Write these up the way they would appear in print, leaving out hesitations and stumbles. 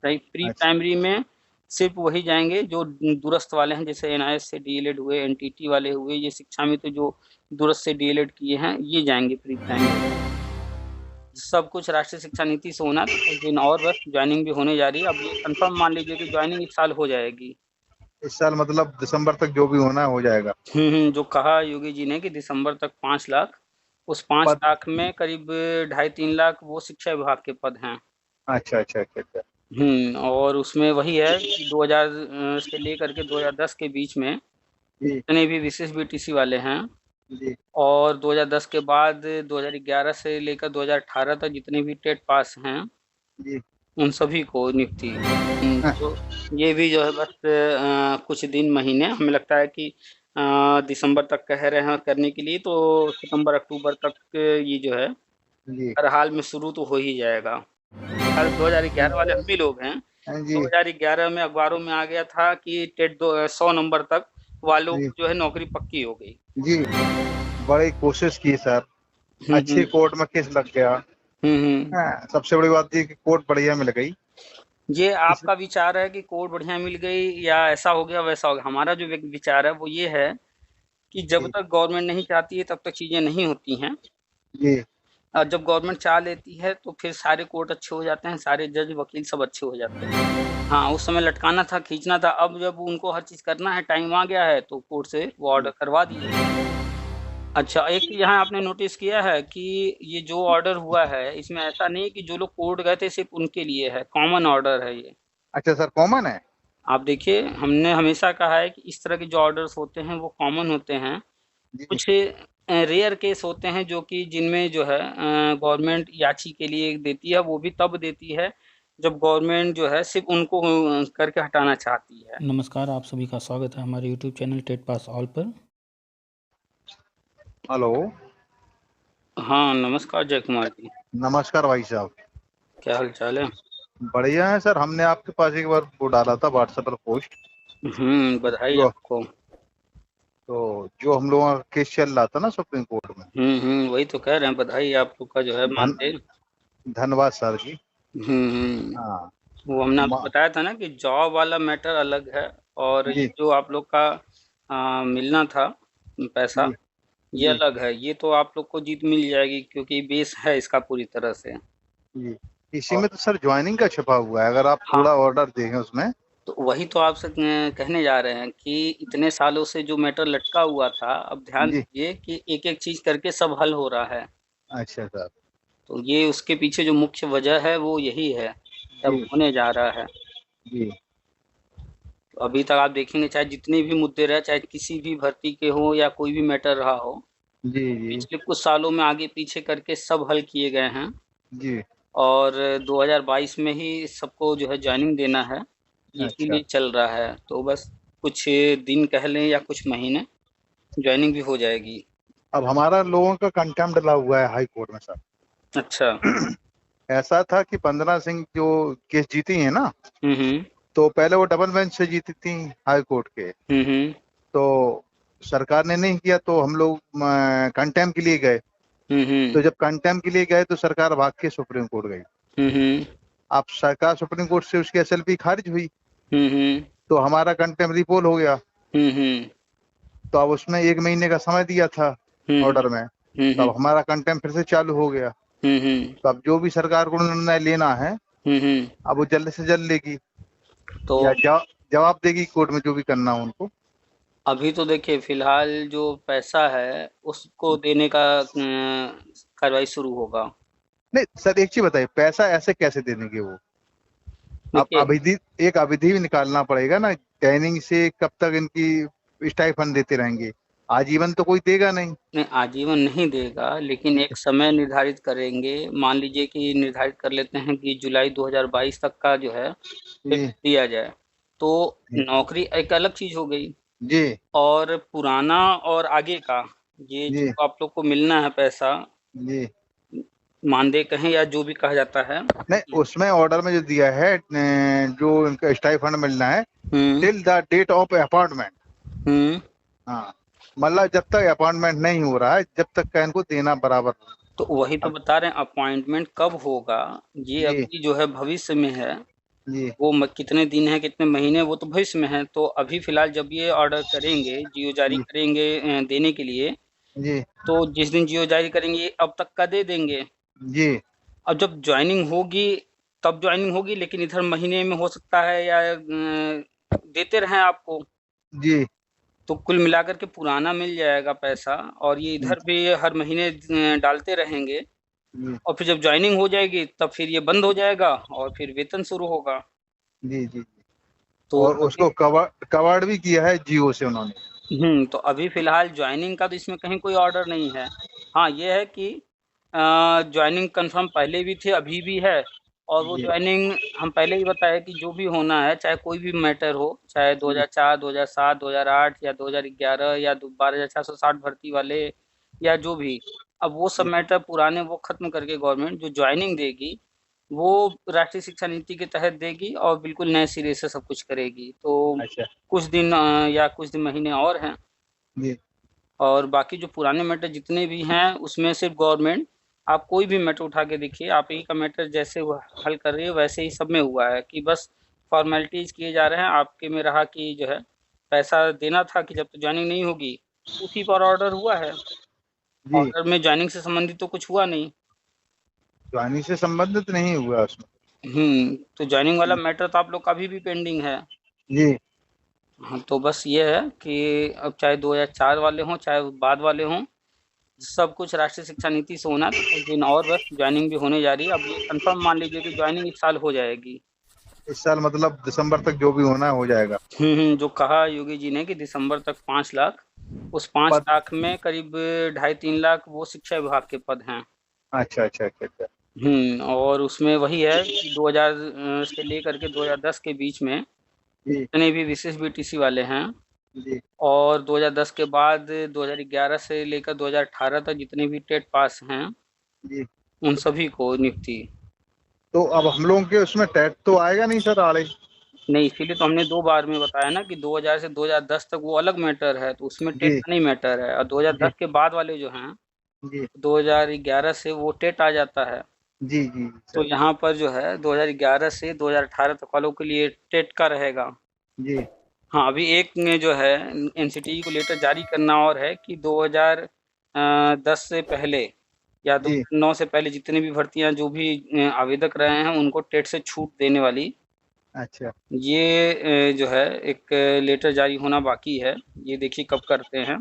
Pre अच्छा primary में सिर्फ वही जाएंगे जो दूरस्थ वाले हैं, जैसे एनआईएस से डीएलएड हुए, एनटीटी वाले हुए, ये शिक्षा में तो जो दूरस्थ से डीएलएड किए हैं ये जाएंगे प्री प्राइमरी में। सब कुछ राष्ट्रीय शिक्षा नीति से होना था, कुछ दिन और बस ज्वाइनिंग भी होने जा रही है। अब ये कंफर्म मान लीजिए कि ज्वाइनिंग इस साल हो जाएगी। इस साल मतलब दिसंबर तक जो भी होना है हो जाएगा। जो कहा योगी जी ने कि दिसंबर तक 5 लाख, उस पांच पद। लाख में करीब 2.5-3 लाख वो शिक्षा विभाग के पद हैं। अच्छा अच्छा अच्छा अच्छा। और उसमें वही है कि 2000 से लेकर के 2010 के बीच में जी जितने भी विशेष बीटीसी वाले हैं, जी और 2010 के बाद 2011 से लेकर 2018 तक जितने भी टेट पास हैं जी। उन सभी को नियुक्ति। हाँ, तो ये भी जो है बस कुछ दिन महीने हमें लगता है कि दिसंबर तक कह रहे हैं करने के लिए, तो सितंबर अक्टूबर तक ये जो है जी हर हाल में शुरू तो हो ही जाएगा। फिलहाल 2011 वाले हम भी लोग हैं। हाँ, जी 2011 में अखबारों में आ गया था कि टेट 100 नंबर तक वालों जी की जो है नौकरी पक्की हो गई। जी। बड़ी कोशिश की सर। हम्म अच्छी हम्म कोर्ट में केस लग गया। हम्म। हाँ, सबसे बड़ी बात ये कि कोर्ट बढ़िया मिल गई। ये इस आपका विचार है कि कोड बढ़िया मिल गई या ऐसा हो गया वैसा हो गया। हमारा जो विचार है वो ये है कि जब जी तक गवर्नमेंट नहीं चाहती है तब तक चीज़ें नहीं होती हैं, जी और जब गवर्नमेंट चाह लेती है तो फिर सारे कोर्ट अच्छे हो जाते हैं, सारे जज वकील सब अच्छे हो जाते हैं। हाँ, उस समय लटकाना था, खींचना था। अब जब उनको हर चीज़ करना है, टाइम आ गया है, तो कोर्ट से वो ऑर्डर करवा दिए। अच्छा, एक चीज़ यहाँ आपने नोटिस किया है कि ये जो ऑर्डर हुआ है इसमें ऐसा नहीं है कि जो लोग कोर्ट गए थे सिर्फ उनके लिए है, कॉमन ऑर्डर है ये। अच्छा सर, कॉमन है। आप देखिए, हमने हमेशा कहा है कि इस तरह के जो ऑर्डर्स होते हैं वो कॉमन होते हैं। जी कुछ रेयर केस होते हैं जो कि जिनमें जो है गवर्नमेंट याची के लिए देती है, वो भी तब देती है जब गवर्नमेंट जो है सिर्फ उनको करके हटाना चाहती है। नमस्कार, आप सभी का स्वागत है हमारे YouTube channel TET pass all पर। हेलो। हाँ, नमस्कार जय कुमार जी। नमस्कार भाई साहब। क्या हाल चाल है? बढ़िया है सर। हमने आपके पास एक बार वो डाला था व्हाट्सएप पर पोस्ट। बधाई जो आपको। जो हम लोगों का केस चल रहा था ना सुप्रीम कोर्ट में। वही तो कह रहे हैं, बधाई आप लोग का जो है धन मानदेय। धन्यवाद सर जी। हम्म। हाँ। वो हमने आपको मा- बताया था ना कि जॉब वाला मैटर अलग है, और ये जी जो आप लोग का मिलना था पैसा, जी ये जी अलग है। ये तो आप लोग को जीत मिल जाएगी क्योंकि बेस है इसका पूरी तरह से। जी। इसी और में तो सर ज्वाइनिंग का छपा हुआ है, अगर आप हाँ, थोड़ा ऑर्डर देंगे उसमें। तो वही तो आपसे कहने जा रहे हैं कि इतने सालों से जो मैटर लटका हुआ था, अब ध्यान जी। दीजिए कि एक एक चीज करके सब हल हो रहा है। अच्छा सर। तो ये उसके पीछे जो मुख्य वजह है वो यही है, अब जी होने जा रहा है। जी तो अभी तक आप देखेंगे, चाहे जितने भी मुद्दे रहे, चाहे किसी भी भर्ती के हो या कोई भी मैटर रहा हो, जी जी पिछले कुछ सालों में आगे पीछे करके सब हल किए गए हैं। जी। और 2022 में ही सबको जो है जॉइनिंग देना है, ये अच्छा। इसीलिए चल रहा है। तो बस कुछ दिन कह लें या कुछ महीने, जॉइनिंग भी हो जाएगी। अब हमारा लोगों का कंटेम्प्ट डला हुआ है हाई कोर्ट में सर। अच्छा। ऐसा था कि 15 सिंह जो केस जीती है ना, हम्म। तो पहले वो डबल बेंच से जीती थी हाई कोर्ट के। हम्म। तो सरकार ने नहीं किया तो हम लोग कंटेम्प्ट के लिए गए। हम्म। तो जब कंटेम्प्ट के लिए गए तो सरकार भाग के सुप्रीम कोर्ट गई। हम्म। अब सरकार सुप्रीम कोर्ट से उसकी एसएलपी खारिज हुई। हम्म। तो हमारा कंटेम्प्ट रिपोल हो गया। हम्म। तो अब उसमें 1 महीने का समय दिया था हम्म। ऑर्डर में। तो अब हम्म। हमारा कंटेम्प्ट फिर से चालू हो गया। हम्म। तो अब जो भी सरकार को निर्णय लेना है, हम्म। अब वो जल्द से जल्द लेगी तो या जवाब देगी कोर्ट में जो भी करना हो उनको। अभी तो देखिए, फिलहाल जो पैसा है उसको देने का कार्रवाई शुरू होगा। नहीं सर, एक चीज बताइए, पैसा ऐसे कैसे दे देंगे वो? अब देखिए, अवधि, एक अवधि भी निकालना पड़ेगा ना। ट्रेनिंग से कब तक इनकी स्टाइफंड देते रहेंगे? आजीवन तो कोई देगा नहीं। नहीं, आजीवन नहीं देगा, लेकिन एक समय निर्धारित करेंगे। मान लीजिए कि निर्धारित कर लेते हैं कि जुलाई 2022 तक का जो है फिक्स जी दिया जाए, तो जी नौकरी एक अलग चीज हो गई। जी और पुराना और आगे का, ये जी जो आप लोग को मिलना है पैसा, जी। मानदेय कहें या जो भी कहा जाता है। नहीं, उसमें ऑर्डर में जो दिया है जो इनका स्टाइफंड मिलना है हम्म। Till the date of appointment. Hmm. हाँ, मतलब जब तक अपॉइंटमेंट नहीं हो रहा है जब तक का इनको देना बराबर। तो वही तो अब बता रहे हैं, अपॉइंटमेंट कब होगा ये जी अभी जो है भविष्य में है। जी वो कितने दिन है कितने महीने वो तो भविष्य में है। तो अभी फिलहाल जब ये ऑर्डर करेंगे, जियो जारी जी करेंगे देने के लिए, जी तो जिस दिन जियो जारी करेंगे अब तक का दे देंगे। जी अब जब ज्वाइनिंग होगी तब ज्वाइनिंग होगी, लेकिन इधर महीने में हो सकता है या देते रहें आपको। जी तो कुल मिलाकर के पुराना मिल जाएगा पैसा, और ये जी इधर भी हर महीने डालते रहेंगे, जी और फिर जब ज्वाइनिंग हो जाएगी तब फिर ये बंद हो जाएगा और फिर वेतन शुरू होगा। जी जी। तो और अभी उसको कवर्ड भी किया है जियो से उन्होंने। तो अभी फ़िलहाल जॉइनिंग का तो इसमें कहीं कोई ऑर्डर नहीं है। हाँ, ये है कि जॉइनिंग कन्फर्म पहले भी थे, अभी भी है, और वो जी जॉइनिंग हम पहले ही बताया कि जो भी होना है, चाहे कोई भी मैटर हो, चाहे जी 2004, 2007, 2008 या 2011 या दो 12,460 भर्ती वाले या जो भी, अब वो सब जी। मैटर पुराने वो ख़त्म करके गवर्नमेंट जो जॉइनिंग देगी, वो राष्ट्रीय शिक्षा नीति के तहत देगी और बिल्कुल नए सिरे से सब कुछ करेगी। तो अच्छा। कुछ दिन या कुछ दिन महीने और हैं, जी और बाकी जो पुराने मैटर जितने भी हैं उसमें सिर्फ गवर्नमेंट, आप कोई भी मैटर उठा के देखिए, आप ही का मैटर जैसे हुआ हल कर रही है वैसे ही सब में हुआ है कि बस फॉर्मेलिटीज़ किए जा रहे हैं। आपके में रहा कि जो है पैसा देना था कि जब तक जॉइनिंग नहीं होगी, उसी पर ऑर्डर हुआ है। जी। ऑर्डर में जॉइनिंग से संबंधित तो कुछ हुआ नहीं। ज्वाइनिंग से संबंधित नहीं हुआ उसमें। तो जॉइनिंग वाला मैटर तो आप लोग का अभी भी पेंडिंग है। जी हाँ, तो बस ये है कि अब चाहे 2004 वाले हों, चाहे बाद वाले हों, सब कुछ राष्ट्रीय शिक्षा नीति से होना है, तो कुछ दिन और बस जॉइनिंग भी होने जा रही है। अब ये कन्फर्म मान लीजिए कि जॉइनिंग इस साल हो जाएगी। इस साल मतलब दिसंबर तक जो भी होना है हो जाएगा। जो कहा योगी जी ने कि दिसंबर तक 5 लाख, उस 5 पद। लाख में करीब ढाई 3 लाख वो शिक्षा विभाग के पद हैं। अच्छा अच्छा अच्छा अच्छा। और उसमें वही है कि 2000 से लेकर के 2010 के बीच में जी जितने भी विशेष बीटीसी वाले हैं, जी और 2010 के बाद 2011 से लेकर 2018 तक जितने भी टेट पास हैं, जी। उन सभी को नियुक्ति। तो अब हम लोगों के उसमें टैग तो आएगा नहीं सर आड़े। नहीं, इसीलिए तो हमने 2 बार में बताया ना कि 2000 से 2010 तक वो अलग मैटर है, तो उसमें टेट जी का नहीं मैटर है, और जी 2010 के बाद वाले जो हैं, जी 2011 से वो टेट आ जाता है। जी जी तो सर। यहाँ पर जो है 2011 से 2018 तक वालों के लिए टेट का रहेगा। जी हाँ, अभी एक में जो है एनसीटीई को लेटर जारी करना और है कि 2010 से पहले या जी 2009 से पहले जितनी भी भर्तियाँ जो भी आवेदक रहे हैं उनको टेट से छूट देने वाली, अच्छा। ये जो है एक लेटर जारी होना बाकी है। ये देखिए कब करते हैं।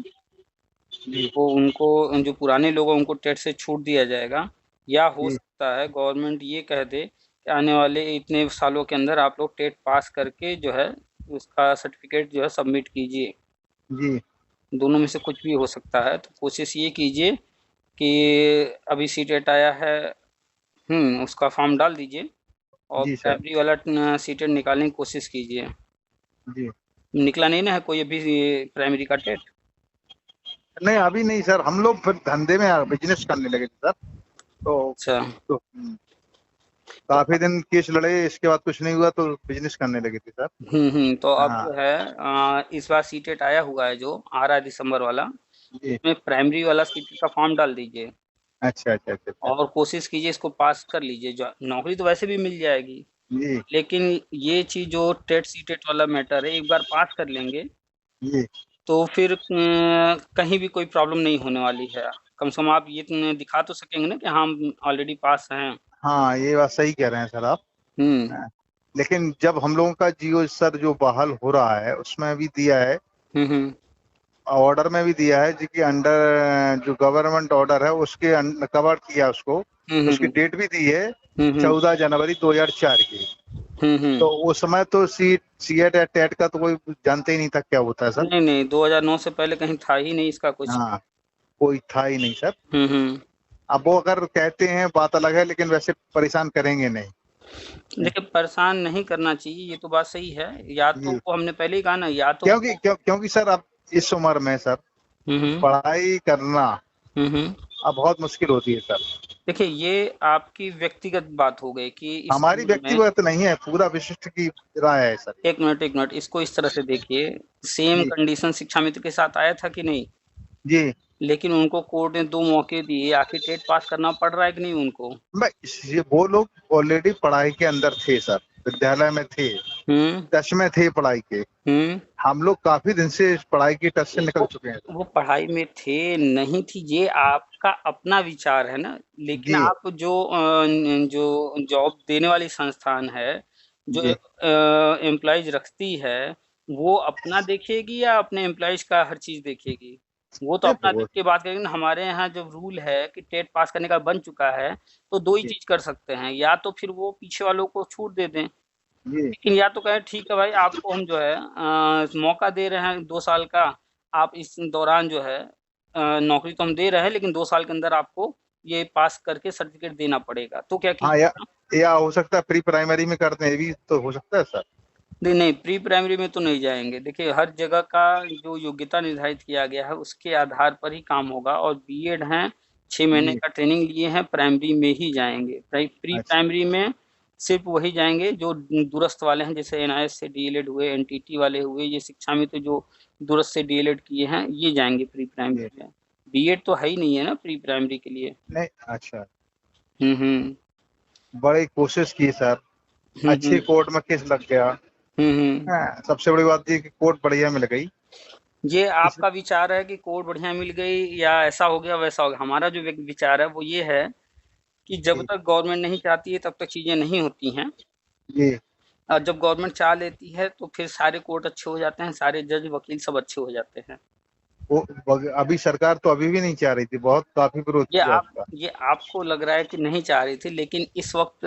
जी वो उनको जो पुराने लोग हैं उनको टेट से छूट दिया जाएगा, या हो जी सकता है गवर्नमेंट ये कह दे कि आने वाले इतने सालों के अंदर आप लोग टेट पास करके जो है उसका सर्टिफ़िकेट जो है सबमिट कीजिए। जी दोनों में से कुछ भी हो सकता है, तो कोशिश ये कीजिए कि अभी सीटेट आया है, उसका फॉर्म डाल दीजिए, और जी सर। प्राइमरी वाला सीटेट निकालने की कोशिश कीजिए। जी। निकला नहीं ना है कोई अभी प्राइमरी का टेट? नहीं अभी नहीं सर, हम लोग फिर धंधे में बिजनेस करने लगे थे सर। तो, अच्छा। तो तो काफी दिन केस लड़े, इसके बाद कुछ नहीं हुआ तो बिजनेस करने लगे थे सर। तो अब हाँ। जो है इस बार सीटेट आया हुआ है जो आ रहा है दिसंबर वाला, जी। उसमें प्राइमरी वाला सीटेट का फॉर्म डाल दीजिए, अच्छा अच्छा अच्छा अच्छा। और कोशिश कीजिए इसको पास कर लीजिए। जो नौकरी तो वैसे भी मिल जाएगी, जी लेकिन ये चीज़ जो टेट सीटेट वाला मैटर है, एक बार पास कर लेंगे जी। तो फिर कहीं भी कोई प्रॉब्लम नहीं होने वाली है। कम से कम आप ये दिखा तो सकेंगे ना कि हाँ, हम ऑलरेडी पास हैं। हाँ ये बात सही कह रहे हैं सर आप। हुँ। हाँ, लेकिन जब हम लोगों का जियो सर जो बहाल हो रहा है उसमें भी दिया है, हुँ, हुँ। ऑर्डर में भी दिया है जी कि अंडर जो गवर्नमेंट ऑर्डर है उसके कवर किया उसको। हुँ, उसकी हुँ। डेट भी दी है हुँ, हुँ। 14 जनवरी 2004 की। हुँ, हुँ। तो उस समय तो सीएट या टेट का तो कोई जानते ही नहीं था क्या होता है सर। नहीं, नहीं, 2009 से पहले कहीं था ही नहीं इसका कुछ। हाँ कोई था ही नहीं सर। हुँ, हुँ। अब वो अगर कहते हैं बात अलग है, लेकिन वैसे परेशान करेंगे नहीं। देखिए, परेशान नहीं करना चाहिए, ये तो बात सही है। या तो जी। वो हमने पहले ही कहा ना, या तो वो क्योंकि सर अब इस उम्र में सर हुँ, हुँ। पढ़ाई करना हुँ, हुँ। अब बहुत मुश्किल होती है सर। देखिए, ये आपकी व्यक्तिगत बात हो गई कि इस हमारी उम्र में व्यक्तिगत नहीं है, पूरा विशिष्ट की राय है सर। 1 मिनट, इसको इस तरह से देखिए, सेम जी कंडीशन शिक्षा मित्र के साथ आया था कि नहीं? जी। लेकिन उनको कोर्ट ने 2 मौके दिए, आखिर टेट पास करना पड़ रहा है कि नहीं उनको? मैं वो लोग ऑलरेडी पढ़ाई के अंदर थे सर, विद्यालय में थे, हम्म टच में थे पढ़ाई के। हम्म हम लोग काफी दिन से इस पढ़ाई की टच से निकल चुके हैं। वो पढ़ाई में थे नहीं थी, ये आपका अपना विचार है ना। लेकिन जी आप जो जॉब देने वाली संस्थान है, जो जी। एम्प्लॉयज रखती है, वो अपना देखेगी या अपने एम्प्लॉयज का हर चीज देखेगी? वो तो नहीं अपना देख बहुत। के बात करेगी ना। हमारे यहाँ जब रूल है कि टेट पास करने का बन चुका है, तो दो ही जी चीज कर सकते हैं, या तो फिर वो पीछे वालों को छूट दे दें, जी लेकिन या तो कहें ठीक है भाई, आपको हम जो है मौका दे रहे हैं 2 साल का, आप इस दौरान जो है नौकरी तो हम दे रहे हैं, लेकिन 2 साल के अंदर आपको ये पास करके सर्टिफिकेट देना पड़ेगा, तो क्या हाँ। कीजिएगा? या हो सकता है प्री प्राइमरी में करते हैं, ये भी तो हो सकता है सर। नहीं नहीं, प्री प्राइमरी में तो नहीं जाएंगे। देखिए, हर जगह का जो योग्यता निर्धारित किया गया है उसके आधार पर ही काम होगा, और बीएड हैं, 6 महीने जी। का ट्रेनिंग लिए हैं, प्राइमरी में ही जाएंगे। प्री अच्छा। प्राइमरी में सिर्फ वही जाएंगे जो दूरस्थ वाले हैं, जैसे एनआईएस से डीएलएड हुए, एनटीटी वाले हुए, ये शिक्षा मित्र जो दूरस्थ से डीएलएड किए हैं, ये जाएंगे प्री जी। प्राइमरी में। बीएड तो है ही नहीं है ना प्री प्राइमरी के लिए। नहीं। अच्छा। हम्म। बड़ी कोशिश की सर, अच्छी हम्म। कोर्ट में केस लग गया। हम्म। हाँ, सबसे बड़ी बात ये कि कोर्ट बढ़िया मिल गई। ये इस आपका विचार है कि कोड बढ़िया मिल गई, या ऐसा हो गया वैसा हो गया। हमारा जो विचार है वो ये है कि जब जी तक गवर्नमेंट नहीं चाहती है तब तक चीज़ें नहीं होती हैं, जी। और जब गवर्नमेंट चाह लेती है तो फिर सारे कोर्ट अच्छे हो जाते हैं, सारे जज वकील सब अच्छे हो जाते हैं। अभी सरकार तो अभी भी नहीं चाह रही थी, बहुत काफी विरोध किया उसका। ये आपको लग रहा है कि नहीं चाह रही थी, लेकिन इस वक्त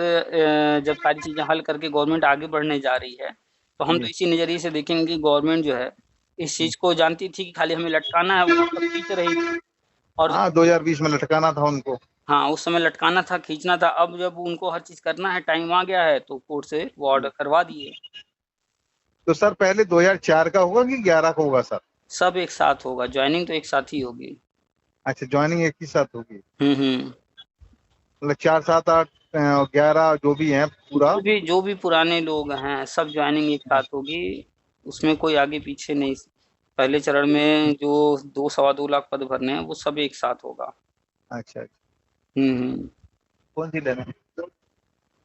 जब सारी चीज़ें हल करके गवर्नमेंट आगे बढ़ने जा रही है, तो हम तो जी। इसी नज़रिए से देखेंगे कि गवर्नमेंट जो है इस चीज़ को जानती थी कि खाली हमें लटकाना है, वो तब तक खींच रही थी। और हाँ, 2020 में लटकाना था उनको। हाँ, उस समय लटकाना था, खींचना था। अब जब उनको हर चीज़ करना है, टाइम आ गया है, तो कोर्ट से वो ऑर्डर करवा दिए। तो सर पहले 2004 का होगा कि 11 का होगा सर? सब एक साथ होगा, जॉइनिंग तो एक साथ ही होगी। अच्छा, ज्वाइनिंग एक ही साथ होगी। हुँ। मतलब 4 7 8 11 जो भी हैं पूरा। जो भी पुराने लोग हैं, सब जॉइनिंग एक साथ होगी। उसमें कोई आगे पीछे नहीं। पहले चरण में जो 2 सवा 2 लाख पद भरने हैं, वो सब एक साथ होगा। अच्छा अच्छा। हुँ। कौन सी लेना है?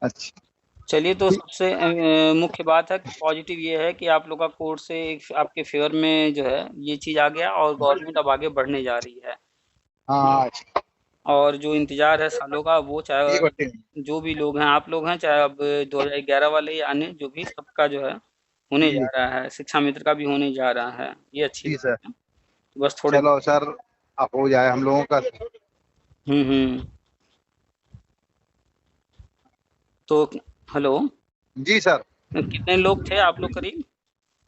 अच्छा। चलिए, तो ठीक। सबसे मुख्य बात है कि पॉजिटिव ये है कि आप लोग का कोर्ट से एक आपके फ़ेवर में जो है ये चीज़ आ गया, और गवर्नमेंट अब आगे बढ़ने जा रही है। हाँ। अच्छा। और जो इंतज़ार है सालों का, वो ये बटे। चाहे जो भी लोग हैं, आप लोग हैं, चाहे अब 2011 वाले या अन्य, जो भी, सबका जो है होने जा जी रहा है। शिक्षा मित्र का भी होने जा रहा है। ये अच्छी जी बात सर। है। तो बस थोड़े चलो सर, अब हो जाए हम लोगों का। हुँ। तो हेलो, जी सर। कितने लोग थे आप लोग करीब?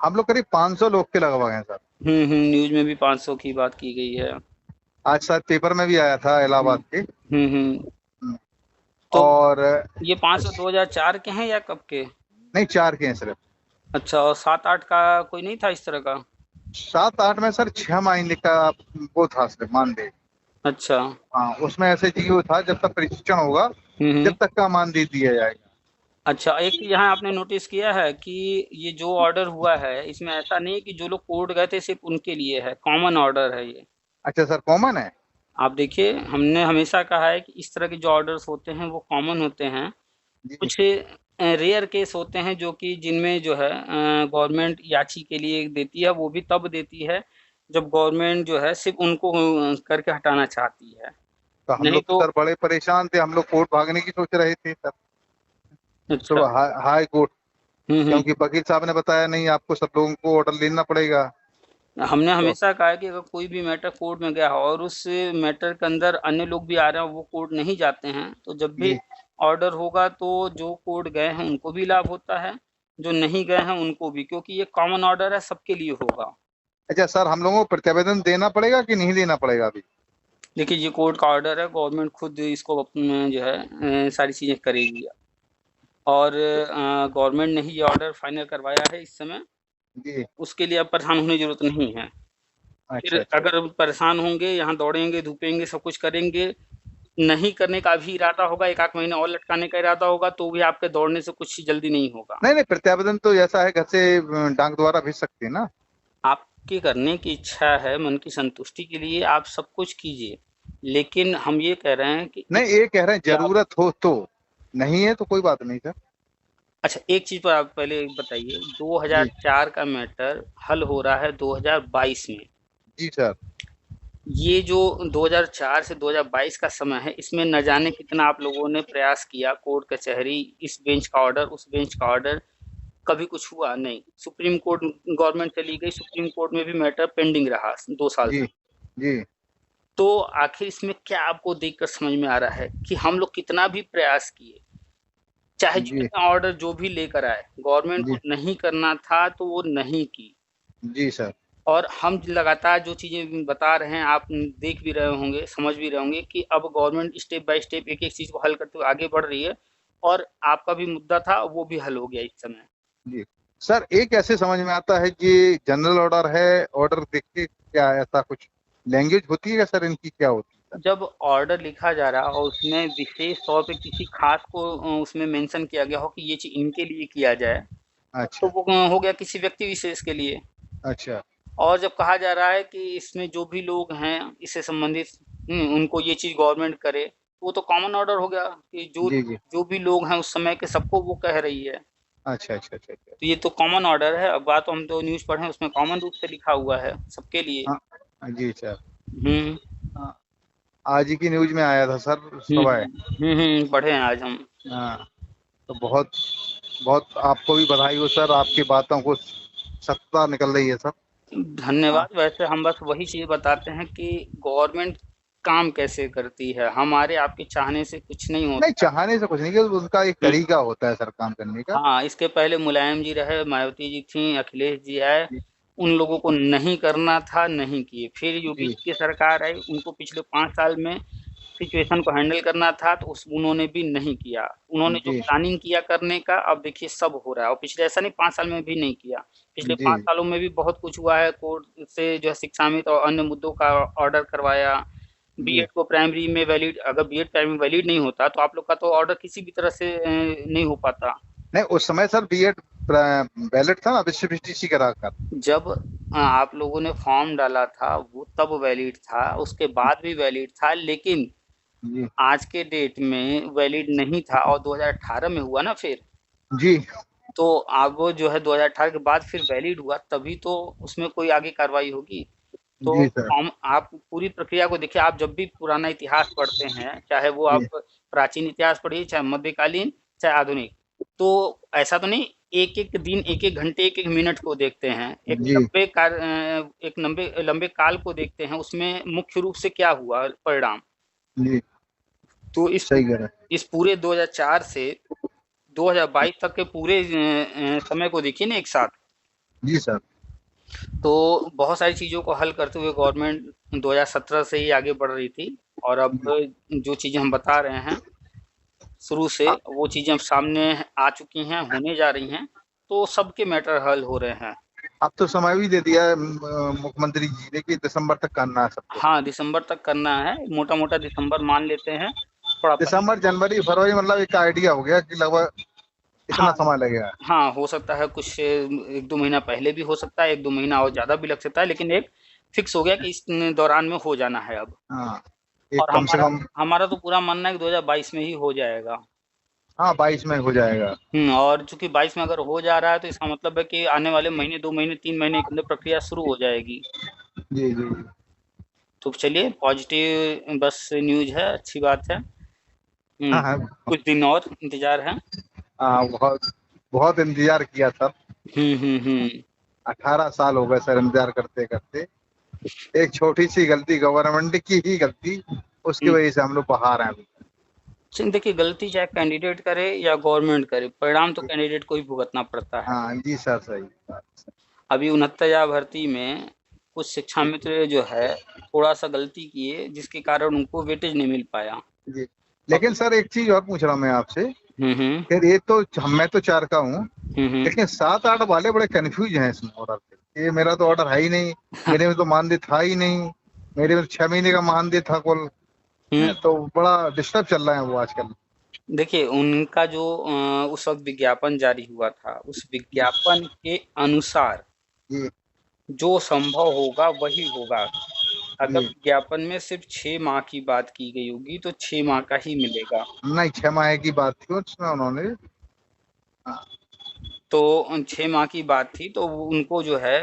हम लोग करीब 500 लोग के लगभग हैं सर। न्यूज़ में भी 500 की बात की गई है। आज शायद पेपर में भी आया था हुँ। इलाहाबाद के। हुँ। हम्म, तो और ये 500 2004 के हैं या कब के? नहीं, 4 के हैं सिर्फ। अच्छा, और 7-8 का कोई नहीं था इस तरह का? 7 8 में सर 6 महीने का वो था सिर्फ, मानदेय। अच्छा। हाँ, उसमें ऐसे जीओ था, जब तक प्रशिक्षण होगा हुँ। जब तक का मानदेय दिया जाएगा। अच्छा, एक चीज़ यहाँ आपने नोटिस किया है कि ये जो ऑर्डर हुआ है, इसमें ऐसा नहीं है कि जो लोग कोर्ट गए थे सिर्फ़ उनके लिए है, कॉमन ऑर्डर है ये। अच्छा सर, कॉमन है। आप देखिए, हमने हमेशा कहा है कि इस तरह के जो ऑर्डर्स होते हैं वो कॉमन होते हैं। जी कुछ रेयर केस होते हैं जो कि जिनमें जो है गवर्नमेंट याची के लिए देती है, वो भी तब देती है जब गवर्नमेंट जो है सिर्फ़ उनको करके हटाना चाहती है। तो हम नहीं लोग तो तो सर बड़े परेशान थे, हम लोग कोर्ट भागने की सोच रहे थे सर। अच्छा। तो हाई कोर्ट, हुँ। क्योंकि वकील साहब ने बताया नहीं, आपको सब लोगों को ऑर्डर लेना पड़ेगा। हमने तो हमेशा कहा है कि अगर कोई भी मैटर कोर्ट में गया हो और उस मैटर के अंदर अन्य लोग भी आ रहे हैं, वो कोर्ट नहीं जाते हैं, तो जब भी जी। ऑर्डर होगा तो जो कोर्ट गए हैं उनको भी लाभ होता है, जो नहीं गए हैं उनको भी, क्योंकि ये कॉमन ऑर्डर है, सबके लिए होगा। अच्छा सर, हम लोगों को प्रतिवेदन देना पड़ेगा कि नहीं देना पड़ेगा अभी? देखिए, ये कोर्ट का ऑर्डर है, गवर्नमेंट खुद इसको जो है सारी चीज़ें करेगी, और गवर्नमेंट ने ही ये ऑर्डर फाइनल करवाया है इस समय। जी। उसके लिए अब परेशान होने की ज़रूरत नहीं है। अच्छा फिर अच्छा। अगर परेशान होंगे, यहाँ दौड़ेंगे, धूपेंगे, सब कुछ करेंगे, नहीं करने का भी इरादा होगा, 1 आध महीना और लटकाने का इरादा होगा, तो भी आपके दौड़ने से कुछ जल्दी नहीं होगा। नहीं नहीं, प्रत्यावेदन तो ऐसा है, घर से डाक द्वारा भेज सकते हैं ना। आपके करने की इच्छा है, मन की संतुष्टि के लिए आप सब कुछ कीजिए, लेकिन हम ये कह रहे हैं कि नहीं, ये कह रहे हैं कि आप जरूरत हो तो। नहीं है तो कोई बात नहीं सर। अच्छा, एक चीज़ पर आप पहले बताइए, जी 2004 का मैटर हल हो रहा है 2022 में। जी सर। ये जो 2004 से 2022 का समय है, इसमें न जाने कितना आप लोगों ने प्रयास किया, कोर्ट कचहरी, इस बेंच का ऑर्डर, उस बेंच का ऑर्डर, कभी कुछ हुआ नहीं। सुप्रीम कोर्ट गवर्नमेंट चली गई, सुप्रीम कोर्ट में भी मैटर पेंडिंग रहा 2 साल जी तक। जी तो आखिर इसमें क्या आपको देखकर समझ में आ रहा है कि हम लोग कितना भी प्रयास किए, चाहे जी जितना ऑर्डर जो भी लेकर आए, गवर्नमेंट को जी नहीं करना था तो वो नहीं की। जी सर। और हम लगातार जो चीज़ें बता रहे हैं, आप देख भी रहे होंगे, समझ भी रहे होंगे कि अब गवर्नमेंट स्टेप बाय स्टेप एक-एक चीज़ को हल करते हुए आगे बढ़ रही है और आपका भी मुद्दा था, वो भी हल हो गया इस समय। जी सर, एक ऐसे समझ में आता है कि जनरल ऑर्डर है, ऑर्डर देख के क्या ऐसा कुछ लैंग्वेज होती है क्या सर, इनकी क्या होती है सर? जब ऑर्डर लिखा जा रहा और उसमें विशेष तौर पे किसी ख़ास को उसमें मेंशन किया गया हो कि ये चीज़ इनके लिए किया जाए, तो अच्छा वो हो गया किसी व्यक्ति विशेष के लिए। अच्छा। और जब कहा जा रहा है कि इसमें जो भी लोग हैं, इससे संबंधित उनको ये चीज़ गवर्नमेंट करे, तो वो तो कॉमन ऑर्डर हो गया कि जो जी जी। जो भी लोग हैं उस समय के सबको वो कह रही है। अच्छा अच्छा अच्छा अच्छा। तो ये तो कॉमन ऑर्डर है, अब बात हम तो न्यूज़ पढ़े हैं उसमें कॉमन रूप से लिखा हुआ है, सबके लिए। हाँ जी सर। हुँ। हाँ, आज ही की न्यूज में आया था सर हुँ, सुबह। हुँ। पढ़े हैं आज हम। हाँ, तो बहुत बहुत आपको भी बधाई हो सर, आपकी बातों को सत्ता निकल रही है सर। हाँ, धन्यवाद। वैसे हम बस वही चीज़ बताते हैं कि गवर्नमेंट काम कैसे करती है, हमारे आपके चाहने से कुछ नहीं नहीं होता। चाहने से कुछ नहीं, कि उनका एक हुँ। तरीका होता है सर काम करने का। हाँ, इसके पहले मुलायम जी रहे, मायावती जी थीं, अखिलेश जी आए, जी उन लोगों को नहीं करना था, नहीं किए। फिर योगी जी जी की सरकार आई, उनको पिछले 5 साल में सिचुएशन को हैंडल करना था, तो उन्होंने भी नहीं किया। उन्होंने जो जी प्लानिंग किया करने का, अब देखिए सब हो रहा है और पिछले ऐसा नहीं 5 साल में भी नहीं किया। पिछले जी 5 सालों में भी बहुत कुछ हुआ है, कोर्ट से जो है शिक्षामित्र और अन्य मुद्दों का ऑर्डर करवाया। जी। बीएड को प्राइमरी में वैलिड, अगर बीएड प्राइमरी में वैलिड नहीं होता, तो आप लोग का तो ऑर्डर किसी भी तरह से नहीं हो पाता। नहीं उस समय सर बीएड बैलेट था ना, विश्व करा कर। जब आप लोगों ने फॉर्म डाला था वो तब वैलिड था, उसके बाद भी वैलिड था, लेकिन जी आज के डेट में वैलिड नहीं था और 2018 में हुआ ना फिर। जी तो अब वो जो है 2018 के बाद फिर वैलिड हुआ, तभी तो उसमें कोई आगे कार्रवाई होगी। तो जी सर। फॉर्म आप पूरी प्रक्रिया को देखिए, आप जब भी पुराना इतिहास पढ़ते हैं, चाहे वो आप जी प्राचीन इतिहास पढ़िए, चाहे मध्यकालीन, चाहे आधुनिक, तो ऐसा तो नहीं एक-एक दिन, एक-एक घंटे, एक-एक मिनट को देखते हैं। जी एक लंबे लंबे काल को देखते हैं, उसमें मुख्य रूप से क्या हुआ परिणाम। जी। तो सही कह रहे हैं। इस पूरे 2004 से 2022 तक के पूरे समय को देखिए ना एक साथ। जी सर। तो बहुत सारी चीज़ों को हल करते हुए गवर्नमेंट 2017 से ही आगे बढ़ रही थी और अब जी। जो चीज़ें हम बता रहे हैं शुरू से, हाँ, वो चीज़ें अब सामने आ चुकी हैं, होने जा रही हैं, तो सबके मैटर हल हो रहे हैं। अब तो समय भी दे दिया है मुख्यमंत्री जी ने कि दिसंबर तक करना है सबको। हाँ, दिसंबर तक करना है, मोटा-मोटा दिसंबर मान लेते हैं, थोड़ा पहले। दिसंबर जनवरी फरवरी मतलब एक आइडिया हो गया कि लगभग हाँ, इतना समय लगेगा। हाँ, हो सकता है कुछ 1-2 महीना पहले भी हो सकता है, 1-2 महीना और ज़्यादा भी लग सकता है, लेकिन एक फिक्स हो गया कि इस दौरान में हो जाना है अब। हाँ, एक और कम से हमारा कम। हमारा तो पूरा मानना है कि 2022 में ही हो जाएगा। हाँ 22 में हो जाएगा। और चूँकि 22 में अगर हो जा रहा है, तो इसका मतलब है कि आने वाले महीने, 2 महीने, 3 महीने के अंदर प्रक्रिया शुरू हो जाएगी। जी जी जी। तो चलिए, पॉज़िटिव बस न्यूज़ है, अच्छी बात है। हाँ हाँ। कुछ दिन और इंतज़ार है। हाँ बहुत बहुत इंतजार किया सर। हुँ। 18 साल हो गए सर इंतजार करते करते। एक छोटी सी गलती गवर्नमेंट की ही गलती, उसकी हुँ, वजह से हम लोग बाहर हैं अभी। देखिए गलती चाहे कैंडिडेट करे या गवर्नमेंट करे, परिणाम तो कैंडिडेट को ही भुगतना पड़ता है। हाँ जी सर, सही बात। अभी 69,000 भर्ती में कुछ शिक्षा मित्र जो है, थोड़ा-सा गलती किए, जिसके कारण उनको वेटेज नहीं मिल पाया। जी। और लेकिन सर एक चीज और पूछ रहा हूँ मैं आपसे। हुँ। फिर ये तो मैं तो 4 का हूँ, हुँ। लेकिन 7-8 वाले बड़े कंफ्यूज हैं इसमें ऑर्डर पे। ये मेरा तो ऑर्डर है ही नहीं, मेरे में तो मानदेय था ही नहीं, मेरे में 6 महीने का मानदेय था कुल। हुँ। है, तो बड़ा डिस्टर्ब चल रहा है वो आजकल। देखिए, उनका जो उस वक़्त विज्ञापन जारी हुआ था, उस विज्ञापन के अनुसार जी जो संभव होगा वही होगा। अगर जी। विज्ञापन में सिर्फ़ 6 माह की बात की गई होगी, तो 6 माह का ही मिलेगा। नहीं 6 माह की बात थी उसमें उन्होंने। हाँ, तो 6 माह की बात थी, तो उनको जो है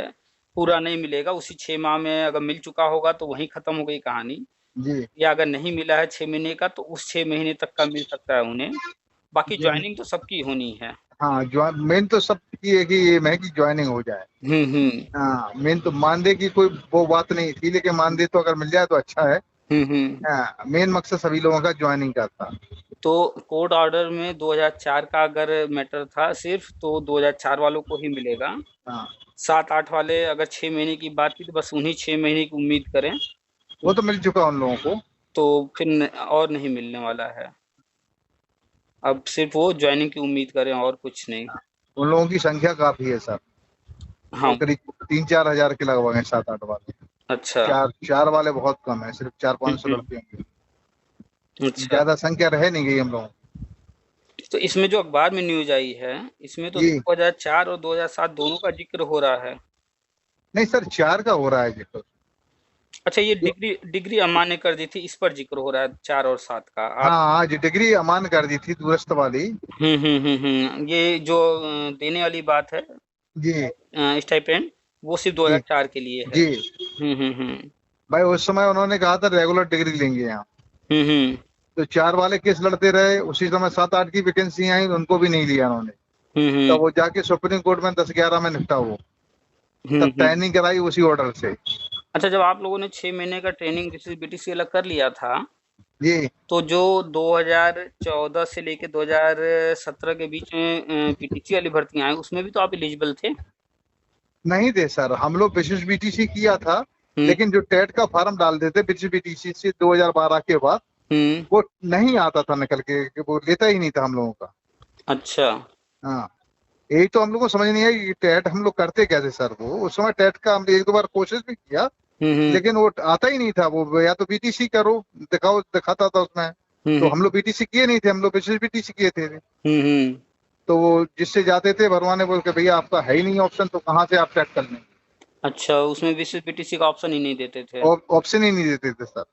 पूरा नहीं मिलेगा, उसी 6 माह में अगर मिल चुका होगा तो वहीं खत्म हो गई कहानी, जी, या अगर नहीं मिला है 6 महीने का तो उस 6 महीने तक का मिल सकता है उन्हें। बाकी जी। जॉइनिंग तो सबकी होनी है। हाँ, मेन तो सब ये है कि ये महंगी ज्वाइनिंग हो जाए। हुँ। हाँ, मेन तो मानदेय की कोई वो बात नहीं थी, लेकिन मानदेय तो अगर मिल जाए तो अच्छा है। हुँ। हाँ, मेन मकसद सभी लोगों का ज्वाइनिंग का था। तो कोर्ट ऑर्डर में 2004 का अगर मैटर था सिर्फ़, तो 2004 वालों को ही मिलेगा। हाँ, 7-8 वाले अगर 6 महीने की बात की तो बस उन्हीं 6 महीने की उम्मीद करें, वो तो मिल चुका उन लोगों को। तो फिर और नहीं मिलने वाला है। अब सिर्फ़ वो जॉइनिंग की उम्मीद करें और कुछ नहीं। उन लोगों की संख्या काफी है सर। वो हाँ, करीब 3-4 हजार के लगभग हैं, 7-8 वाले। अच्छा। चार चार वाले बहुत कम है, सिर्फ हुँ, 400-500 हुँ। लड़के होंगे। अच्छा, ज्यादा संख्या रह नहीं गई हम लोगों तो इसमें जो अखबार में न्यूज़ आई है, इसमें तो की। 2004 और 2007 दोनों का ज़िक्र हो रहा है। नहीं सर, 4 का हो रहा है जिक्र। अच्छा, ये जो डिग्री डिग्री अमान्य कर दी थी, इस पर ज़िक्र हो रहा है 4 और 7 का। आप हाँ, आज डिग्री अमान कर दी थी दूरस्थ वाली। ये जो देने वाली बात है जी, स्टाइपेंड, वो सिर्फ़ जी, 2004 के लिए है। जी। हुँ। भाई उस समय उन्होंने कहा था रेगुलर डिग्री लेंगे यहाँ। हुँ। तो 4 वाले केस लड़ते रहे, उसी समय 7-8 की वैकेंसी आई, उनको भी नहीं लिया उन्होंने। तब हुँ। वो जाके सुप्रीम कोर्ट में 10-11 में निपटा वो। तब हुँ। ट्रेनिंग कराई उसी ऑर्डर से। अच्छा, जब आप लोगों ने 6 महीने का ट्रेनिंग जैसे बीटीसी अलग कर लिया था, जी, तो जो 2014 से लेके 2017 के बीच में पीटीसी वाली भर्तियाँ आई, उसमें भी तो आप एलिजिबल थे? नहीं थे सर, हम लोग विशिष्ट बीटीसी किया था। हुँ। लेकिन जो टेट का फॉर्म डाल देते विशिष्ट बीटीसी से 2012 के बाद, हुँ। वो नहीं आता था निकल के, कि वो लेता ही नहीं था हम लोगों का। अच्छा। हाँ, यही तो हम लोग को समझ नहीं आई कि टेट हम लोग करते कैसे सर। वो उस समय टेट का हमने 1-2 बार कोशिश भी किया, हुँ। लेकिन वो आता ही नहीं था। वो या तो बीटीसी करो, दिखाओ, दिखाता था उसमें। तो हुँ। हम लोग बीटीसी किए नहीं थे, हम लोग विशेष बीटीसी किए थे। हुँ। तो वो जिससे जाते थे भरवाने, बोल के भैया आपका है ही नहीं ऑप्शन, तो कहाँ से आप टेट कर लेंगे। अच्छा, उसमें विशेष पीटीसी का ऑप्शन ही नहीं देते थे। ऑप्शन ही नहीं देते थे सर।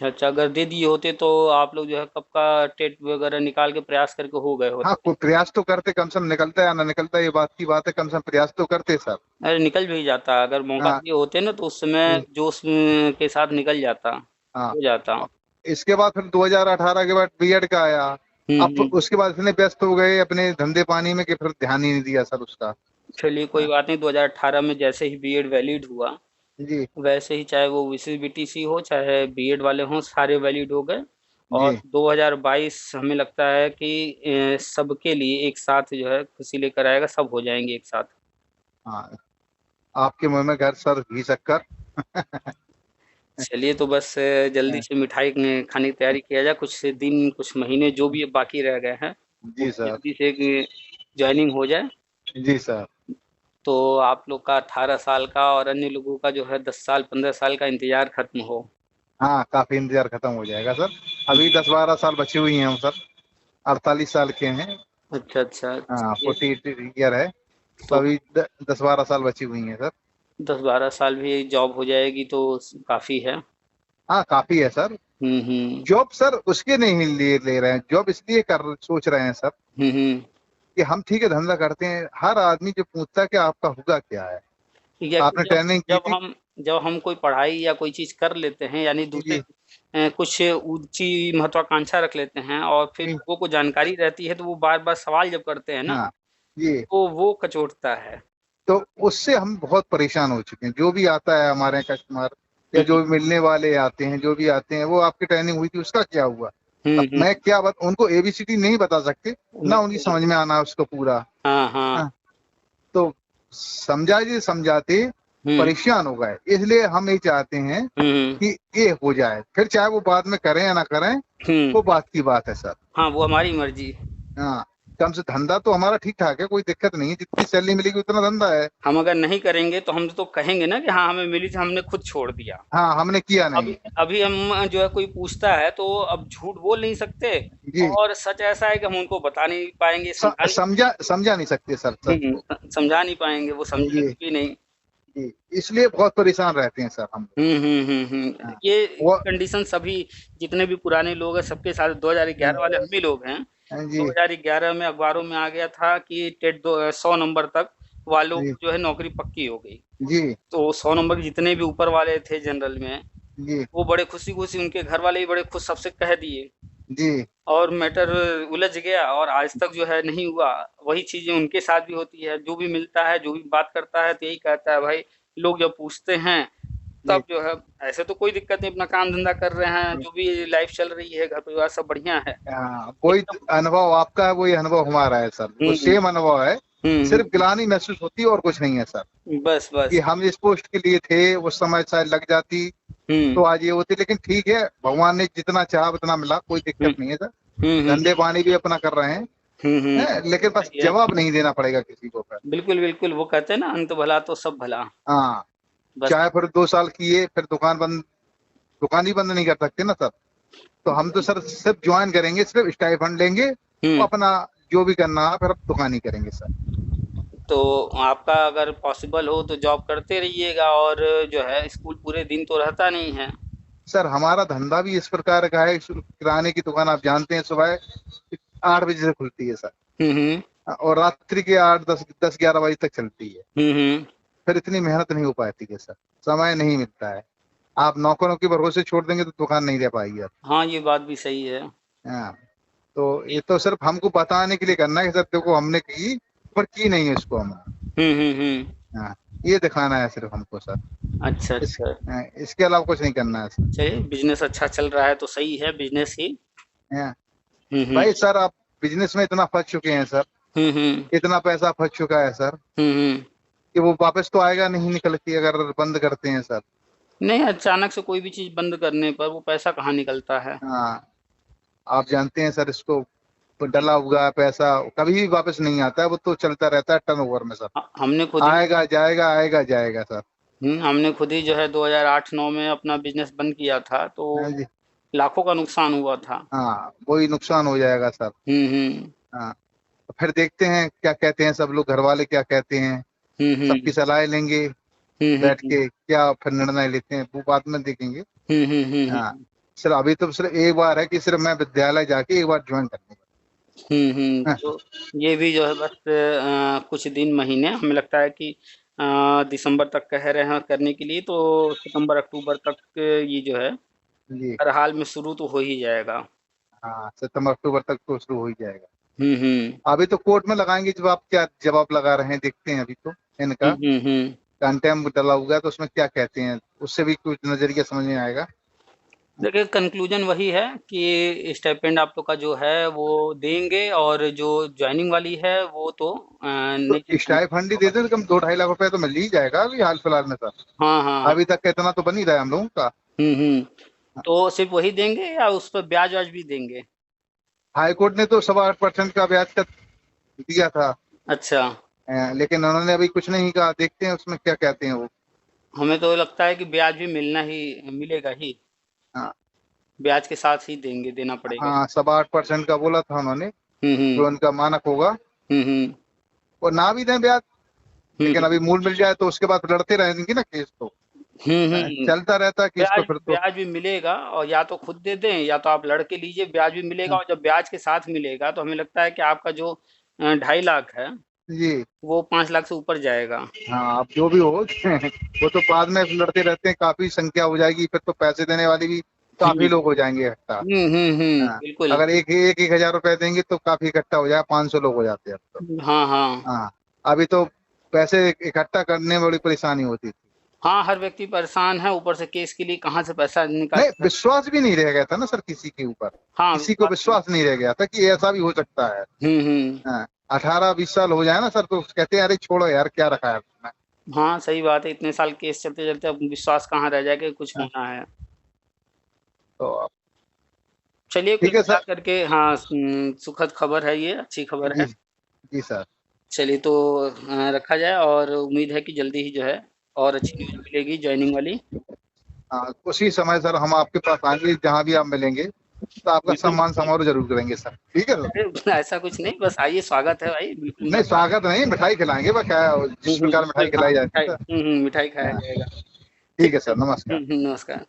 अच्छा, अगर दे दिए होते तो आप लोग जो है कब का टेट वगैरह निकाल के प्रयास करके हो गए हाँ, होते। कोई प्रयास तो करते, कम से कम निकलता है या ना निकलता है ये बात की बात है, कम से कम प्रयास तो करते सर। अरे निकल भी जाता, अगर मौका हाँ, दिए होते ना तो उस समय जी, जोश के साथ निकल जाता, हाँ। हो जाता। इसके बाद फिर 2018 के बाद बीएड का आया। अब हुँ। उसके बाद इतने व्यस्त हो गए अपने धंधे पानी में कि फिर ध्यान ही नहीं दिया सर उसका। चलिए कोई हाँ, बात नहीं, 2018 में जैसे ही बीएड वैलिड हुआ, जी, वैसे ही चाहे वो विशेष बीटीसी हो, चाहे बीएड वाले हों, सारे वैलिड हो गए। और जी, 2022 हमें लगता है कि सबके लिए एक साथ जो है खुशी लेकर आएगा, सब हो जाएँगे एक साथ। हाँ। आपके मुंह में घर सर घी शक्कर। चलिए तो बस जल्दी से मिठाई खाने की तैयारी किया जाए, कुछ दिन, कुछ महीने जो भी अब बाकी रह गए हैं, वो जी सर, जल्दी से जॉइनिंग हो जाए। जी सर। तो आप लोग का 18 साल का और अन्य लोगों का जो है 10 साल, 15 साल का इंतज़ार खत्म हो। हाँ, काफी इंतजार खत्म हो जाएगा सर। अभी 10-12 साल बची हुई हैं हम सर। 48 साल के हैं। अच्छा, हाँ, चलिए 48 ईयर है। तो तो अभी 10-12 साल बची हुई हैं सर। 10-12 साल भी जॉब हो जाएगी तो काफ़ी है। हाँ, काफी है सर। हुँ। जॉब सर उसके नहीं लिए ले रहे हैं, जॉब इसलिए कर सोच रहे हैं सर हुँ। कि हम ठीक है धंधा करते हैं। हर आदमी जो पूछता है कि आपका होगा क्या है, ठीक है कि आपने जब ट्रेनिंग की जब थी। हम जब हम कोई पढ़ाई या कोई चीज़ कर लेते हैं, यानी दूसरे जी, कुछ ऊँची महत्वाकांक्षा रख लेते हैं और फिर जी, लोगों को जानकारी रहती है तो वो बार-बार सवाल जब करते हैं ना, हाँ, जी। तो वो कचोटता है। तो उससे हम बहुत परेशान हो चुके हैं। जो भी आता है हमारे कस्टमर या हुँ। जो भी मिलने वाले आते हैं, जो भी आते हैं, वो आपकी ट्रेनिंग हुई थी उसका क्या हुआ। अब हुँ। मैं क्या बात उनको एबीसीडी नहीं बता सकते ना, उनकी बिल्कुल। समझ में आना उसको पूरा। हाँ। हाँ, तो समझाते समझाते हुँ। परेशान हो गए, इसलिए हम ये चाहते हैं हुँ। कि ये हो जाए, फिर चाहे वो बाद में करें या ना करें, हुँ। वो बात की बात है सर। हाँ, वो हमारी मर्ज़ी। हाँ, कम से धंधा तो हमारा ठीक ठाक है, कोई दिक्कत नहीं है, जितनी सैलरी मिलेगी उतना धंधा है। हम अगर नहीं करेंगे तो हम तो कहेंगे ना कि हाँ, हमें मिली थी, हमने खुद छोड़ दिया। हाँ, हमने किया नहीं। अभी अभी हम जो है कोई पूछता है तो अब झूठ बोल नहीं सकते जी, और सच ऐसा है कि हम उनको बता नहीं पाएँगे, समझा नहीं समझा नहीं सकते सर सच को। समझा नहीं पाएँगे, वो जी, समझेंगे भी नहीं। जी, इसलिए बहुत परेशान रहते हैं सर हम लोग। हाँ, ये वो कंडीशन सभी जितने भी पुराने लोग हैं सबके साथ 2011 वाले हम ही लोग हैं। हाँ जी 2011 में अखबारों में आ गया था कि टेट 100 नंबर तक वालों जी की जो है नौकरी पक्की हो गई। जी तो 100 नंबर के जितने भी ऊपर वाले थे जनरल में, जी वो बड़े खुशी-खुशी, उनके घर वाले भी बड़े खुश, सबसे कह दिए जी और मैटर उलझ गया और आज तक जो है नहीं हुआ। वही चीज़ें उनके साथ भी होती है, जो भी मिलता है, जो भी बात करता है तो यही कहता है भाई, लोग जब पूछते हैं जी तब जो है ऐसे तो कोई दिक्कत नहीं, अपना काम-धंधा कर रहे हैं, जी। जो भी लाइफ़ चल रही है, घर परिवार सब बढ़िया है। हाँ, वही एकदम अनुभव आपका है, वही अनुभव हमारा है सर, वो हुँ, सेम अनुभव है। हुँ, सिर्फ गिलानी महसूस होती है और कुछ नहीं है सर। बस, कि बस। हम इस पोस्ट के लिए थे, उस समय शायद लग जाती हुँ, तो आज ये होती, लेकिन ठीक है, भगवान ने जितना चाहा उतना मिला, कोई हुँ, दिक्कत नहीं है सर। हुँ, हुँ, धंधे पानी भी अपना कर रहे हुँ, हुँ, हैं, लेकिन बस सही है। जवाब नहीं देना पड़ेगा किसी को फिर। बिल्कुल, बिल्कुल, वो कहते हैं ना अंत भला तो सब भला। हाँ, बस चाहे फिर 2 साल किए, फिर दुकान ही बंद नहीं कर सकते ना सर। तो हम तो सर सिर्फ ज्वाइन करेंगे, सिर्फ स्टाइपेंड लेंगे, हुँ, और अपना जो भी करना है फिर अब दुकान ही करेंगे सर। तो आपका अगर पॉसिबल हो तो जॉब करते रहिएगा और जो है स्कूल पूरे दिन तो रहता नहीं है। सर हमारा धंधा भी इस प्रकार का है, किराने की दुकान आप जानते हैं, सुबह 8 बजे से खुलती है सर, हुँ, हुँ, और रात्रि के 8 10 11 बजे तक चलती है। हुँ, हुँ। फिर इतनी मेहनत नहीं हो पाती है सर, समय नहीं मिलता है। आप नौकरों के भरोसे छोड़ देंगे तो दुकान नहीं रह पाएगी आप। हाँ, ये बात भी सही है। हाँ, तो ये तो सिर्फ हमको बताने के लिए करना है कि सर देखो हमने की, पर की नहीं है इसको हमने। हुँ, हुँ, हुँ। हाँ, ये दिखाना है सिर्फ हमको सर। अच्छा, इस अच्छा। इसके अलावा कुछ नहीं करना है सर। चलिए बिज़नेस अच्छा चल रहा है तो सही है बिज़नेस ही। हाँ, हुँ, हुँ। भाई सर आप बिजनेस में इतना फंस चुके हैं सर, हुँ, हुँ। इतना पैसा फंस चुका है सर, हुँ, हुँ। कि वो वापस तो आएगा नहीं निकल के अगर बंद करते हैं सर। नहीं, अचानक से कोई भी चीज़ बंद करने पर वो पैसा कहाँ निकलता है। हाँ, आप जानते हैं सर इसको, तो डला हुआ पैसा कभी भी वापस नहीं आता है, वो तो चलता रहता है टर्नओवर में सर। हमने खुद ही आएगा जाएगा सर। हमने खुद ही जो है 2008-9 में अपना बिज़नेस बंद किया था, हाँ तो जी, लाखों का नुकसान हुआ था। हाँ, वही नुकसान हो जाएगा सर। हुँ, हुँ। हाँ, तो फिर देखते हैं क्या कहते हैं सब लोग, घर वाले क्या कहते हैं, हुँ, सबकी हुँ। सलाह लेंगे हुँ, हुँ, बैठ हुँ। के, क्या फिर निर्णय लेते हैं वो बाद में देखेंगे। हुँ, हुँ, हुँ, हाँ, हुँ। सिर्फ अभी तो सिर्फ एक बार है कि सिर्फ मैं विद्यालय जाके एक बार ज्वाइन करने हुँ, हुँ। का। तो ये भी जो है बस कुछ दिन महीने हमें लगता है कि दिसंबर तक कह रहे हैं करने के लिए, तो सितंबर-अक्टूबर तक ये जो है जी, हर हाल में शुरू तो हो ही जाएगा। हाँ, सितंबर अक्टूबर तक तो शुरू हो ही जाएगा। हुँ, हुँ। अभी तो कोर्ट में लगाएंगे जवाब, क्या जवाब लगा रहे हैं देखते हैं अभी तो हुँ, इनका। हुँ, हुँ। कंटेम्प्ट डला हुआ है तो उसमें क्या कहते हैं, उससे भी कुछ नजरिया समझ में आएगा। देखिए कन्क्लूज़न वही है कि स्टाइपेंड आप लोग का जो है वो देंगे और जो जॉइनिंग वाली है वो तो तो नहीं देंगे स्टाइपेंड ही दे दें तो कम 2 ढाई लाख रुपए तो मिल ही जाएगा अभी हाल फिलहाल में सर। हाँ, हाँ, हाँ। अभी तक का इतना तो बन ही रहा है हम लोगों का। हुँ, हुँ। तो सिर्फ़ वही देंगे या उस पे ब्याज-वाज भी देंगे? हाई कोर्ट ने तो 8.25% का ब्याज का दिया था, अच्छा। लेकिन उन्होंने अभी कुछ नहीं कहा, देखते हैं उसमें क्या कहते हैं वो। हमें तो लगता है कि ब्याज भी मिलेगा ही। हाँ, ब्याज के साथ ही देना पड़ेगा। हाँ, 8.25% का बोला था उन्होंने, हुँ, जो हुँ। उनका मानक होगा। हुँ, हुँ। और ना भी दें ब्याज, हुँ, लेकिन अभी हुँ। मूल मिल जाए तो उसके बाद लड़ते रहेंगे ना केस तो। हुँ, हुँ। चलता रहता है केस तो ब्याज फिर तो। ब्याज भी मिलेगा और या तो खुद दे दें या तो आप लड़ के लीजिए, ब्याज भी मिलेगा हाँ, और जब ब्याज के साथ मिलेगा तो हमें लगता है कि आपका जो 2.5 लाख है, जी, वो 5 लाख से ऊपर जाएगा। हाँ, अब जो भी हो वो तो बाद में लड़ते रहते हैं, काफी संख्या हो जाएगी फिर तो पैसे देने वाली भी काफी हुँ। लोग हो जाएंगे इकट्ठा। हुँ, हुँ, हुँ। हाँ, बिल्कुल। अगर एक हजार रुपए देंगे तो काफी इकट्ठा हो जाए, 500 लोग हो जाते हैं अब तो। हाँ, हाँ। हाँ, अभी तो पैसे इकट्ठा करने में बड़ी परेशानी होती थी। हाँ, हर व्यक्ति परेशान है, ऊपर से केस के लिए कहाँ से पैसा नहीं, निकालेगा। विश्वास भी नहीं रह गया था ना सर किसी के ऊपर, हाँ, किसी को विश्वास नहीं। विश्वास नहीं रह गया था कि ऐसा भी हो सकता है। हुँ, हुँ। हाँ, 18 20 साल हो जाए ना सर तो कहते हैं अरे छोड़ो यार क्या रखा है तुमने। हाँ, सही बात है, इतने साल केस चलते-चलते अब विश्वास कहाँ रह जाएगा कि कुछ हाँ, होना है। तो चलिए कुल ठीक है मिला सर। करके हाँ, सुखद खबर है ये, अच्छी खबर जी है। जी सर। चलिए तो रखा जाए और उम्मीद है कि जल्दी ही जो है और अच्छी न्यूज़ मिलेगी जॉइनिंग वाली। हाँ, उसी समय सर हम आपके पास आएंगे, जहाँ भी आप मिलेंगे तो आपका बिल्कुल, सम्मान बिल्कुल। समारोह जरूर करेंगे सर, ठीक है सर। अरे ऐसा कुछ नहीं, बस आइए स्वागत है भाई, बिल्कुल नहीं, मौका। स्वागत नहीं, मिठाई खिलाएंगे बस, क्या जिस प्रकार मिठाई बिल्कुल हाँ, खिलाई जाती मिठाई है सर। मिठाई खाया हाँ, जाएगा। ठीक है चलिए सर, नमस्कार। नमस्कार।